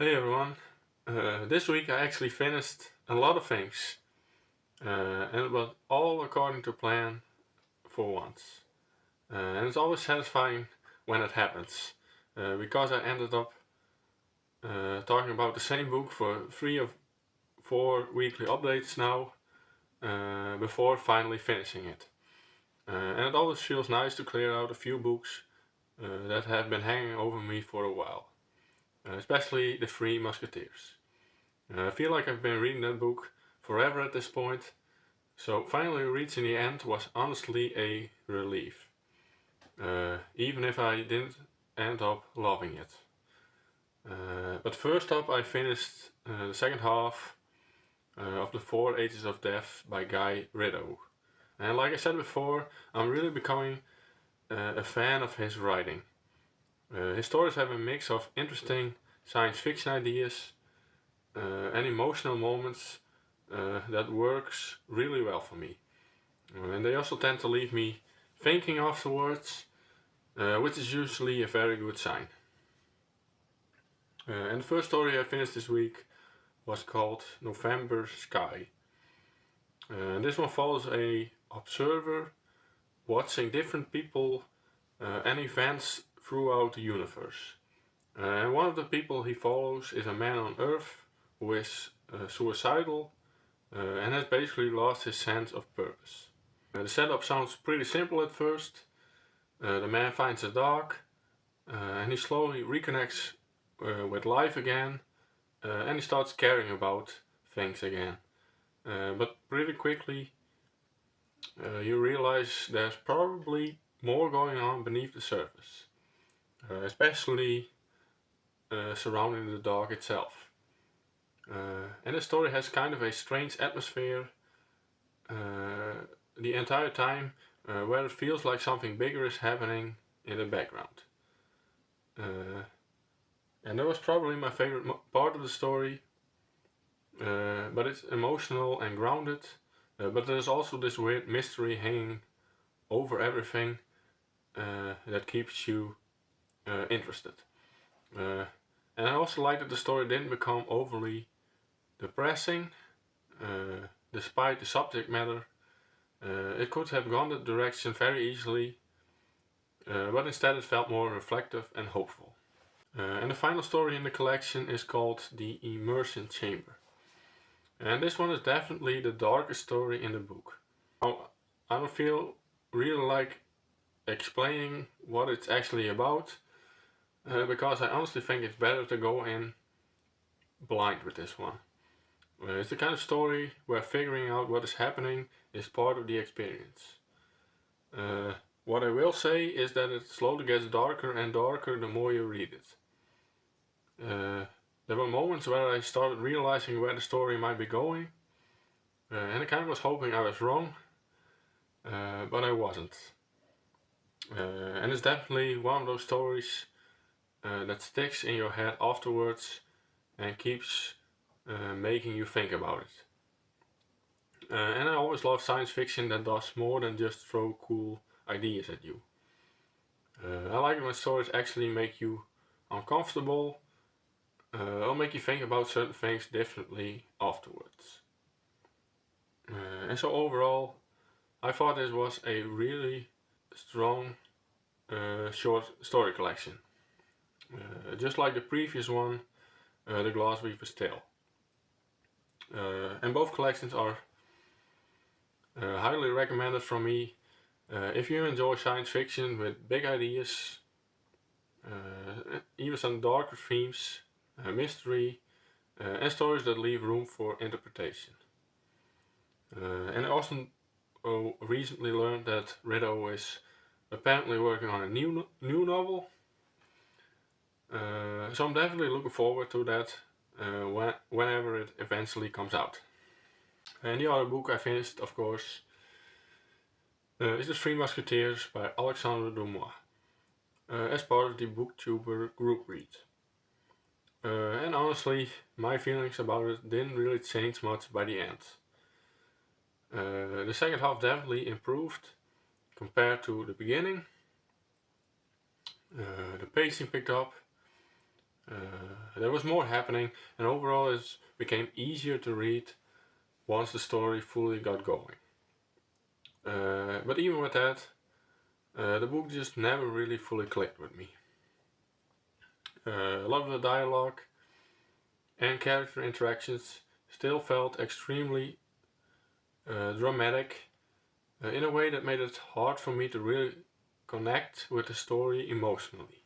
Hey everyone, this week I actually finished a lot of things and it was all according to plan for once. And it's always satisfying when it happens because I ended up talking about the same book for 3 or 4 weekly updates now before finally finishing it. And it always feels nice to clear out a few books that have been hanging over me for a while, especially the Three Musketeers. I feel like I've been reading that book forever at this point, so finally reaching the end was honestly a relief, even if I didn't end up loving it. But first up, I finished the second half of The Four Ages of Death by Guy Ritchie. And like I said before, I'm really becoming a fan of his writing. His stories have a mix of interesting science fiction ideas and emotional moments that works really well for me. And they also tend to leave me thinking afterwards, which is usually a very good sign. And the first story I finished this week was called November Sky. And this one follows a observer watching different people and events throughout the universe. And one of the people he follows is a man on Earth who is suicidal and has basically lost his sense of purpose. The setup sounds pretty simple at first. The man finds a dog and he slowly reconnects with life again and he starts caring about things again. But pretty quickly you realize there's probably more going on beneath the surface, especially surrounding the dog itself. And the story has kind of a strange atmosphere the entire time, where it feels like something bigger is happening in the background. And that was probably my favorite part of the story, but it's emotional and grounded, but there's also this weird mystery hanging over everything that keeps you interested. And I also like that the story didn't become overly depressing, despite the subject matter. It could have gone that direction very easily, but instead it felt more reflective and hopeful. And the final story in the collection is called The Immersion Chamber. And this one is definitely the darkest story in the book. Now, I don't feel really like explaining what it's actually about, because I honestly think it's better to go in blind with this one. It's the kind of story where figuring out what is happening is part of the experience. What I will say is that it slowly gets darker and darker the more you read it. There were moments where I started realizing where the story might be going, and I kind of was hoping I was wrong, but I wasn't. And it's definitely one of those stories that sticks in your head afterwards and keeps making you think about it. And I always love science fiction that does more than just throw cool ideas at you. I like it when stories actually make you uncomfortable or make you think about certain things differently afterwards. And so overall, I thought this was a really strong short story collection. Just like the previous one, The Glassweaver's Tale. And both collections are highly recommended from me if you enjoy science fiction with big ideas, even some darker themes, mystery, and stories that leave room for interpretation. And I also recently learned that Ritchie is apparently working on a new novel. So I'm definitely looking forward to that whenever it eventually comes out. And the other book I finished, of course, is The Three Musketeers by Alexandre Dumas, as part of the booktuber group read. And honestly, my feelings about it didn't really change much by the end. The second half definitely improved compared to the beginning. The pacing picked up, There was more happening, and overall it became easier to read once the story fully got going. But even with that, the book just never really fully clicked with me. A lot of the dialogue and character interactions still felt extremely dramatic in a way that made it hard for me to really connect with the story emotionally.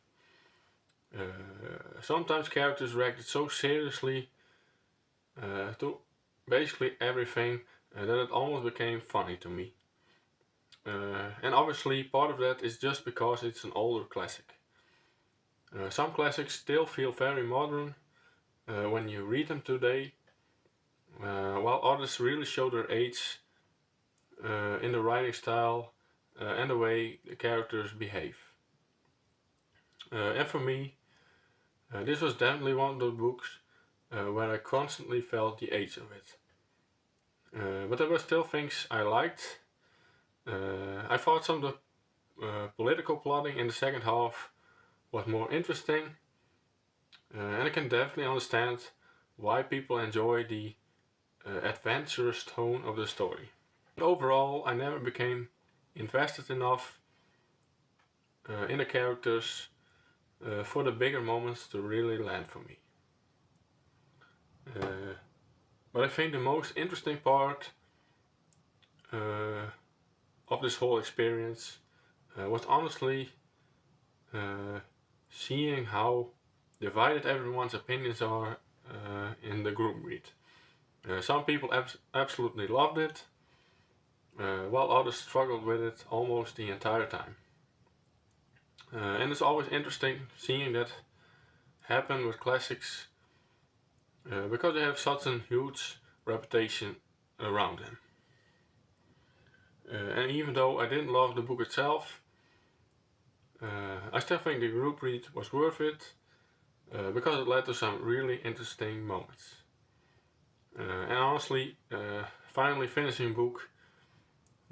Sometimes characters reacted so seriously to basically everything that it almost became funny to me. And obviously, part of that is just because it's an older classic. Some classics still feel very modern when you read them today, while others really show their age in the writing style and the way the characters behave. And for me, this was definitely one of those books where I constantly felt the age of it. But there were still things I liked. I thought some of the political plotting in the second half was more interesting, and I can definitely understand why people enjoy the adventurous tone of the story. But overall, I never became invested enough in the characters for the bigger moments to really land for me. But I think the most interesting part of this whole experience was honestly seeing how divided everyone's opinions are in the group read. Some people absolutely loved it, while others struggled with it almost the entire time. And it's always interesting seeing that happen with classics because they have such a huge reputation around them. And even though I didn't love the book itself, I still think the group read was worth it because it led to some really interesting moments. And honestly, finally finishing a book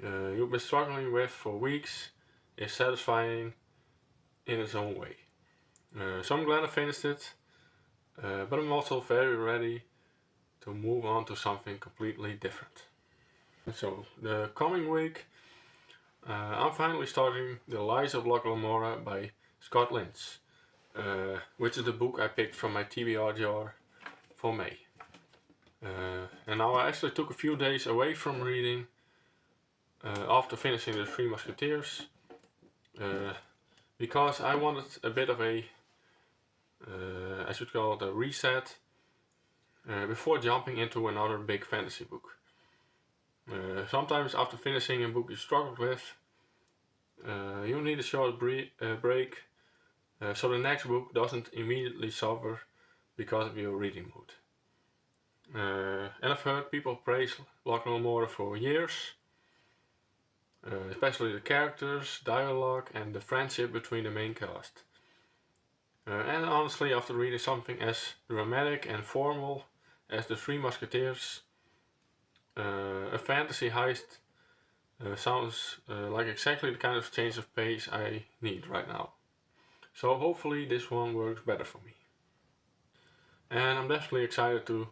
you've been struggling with for weeks is satisfying in its own way. So I'm glad I finished it, but I'm also very ready to move on to something completely different. So the coming week, I'm finally starting The Lies of Locke Lamora by Scott Lynch, which is the book I picked from my TBR jar for May. And now I actually took a few days away from reading after finishing the Three Musketeers because I wanted a bit of a, I should call it a reset before jumping into another big fantasy book. Sometimes after finishing a book you struggled with, you need a short break so the next book doesn't immediately suffer because of your reading mood. And I've heard people praise Locke Lamora for years, especially the characters, dialogue, and the friendship between the main cast. And honestly, after reading something as dramatic and formal as The Three Musketeers, a fantasy heist sounds like exactly the kind of change of pace I need right now. So hopefully this one works better for me. And I'm definitely excited to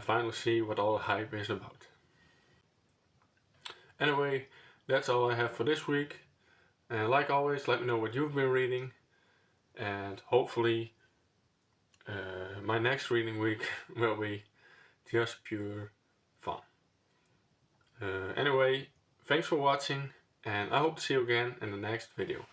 finally see what all the hype is about. Anyway, that's all I have for this week. And like always, let me know what you've been reading. And hopefully my next reading week will be just pure fun. Anyway, thanks for watching and I hope to see you again in the next video.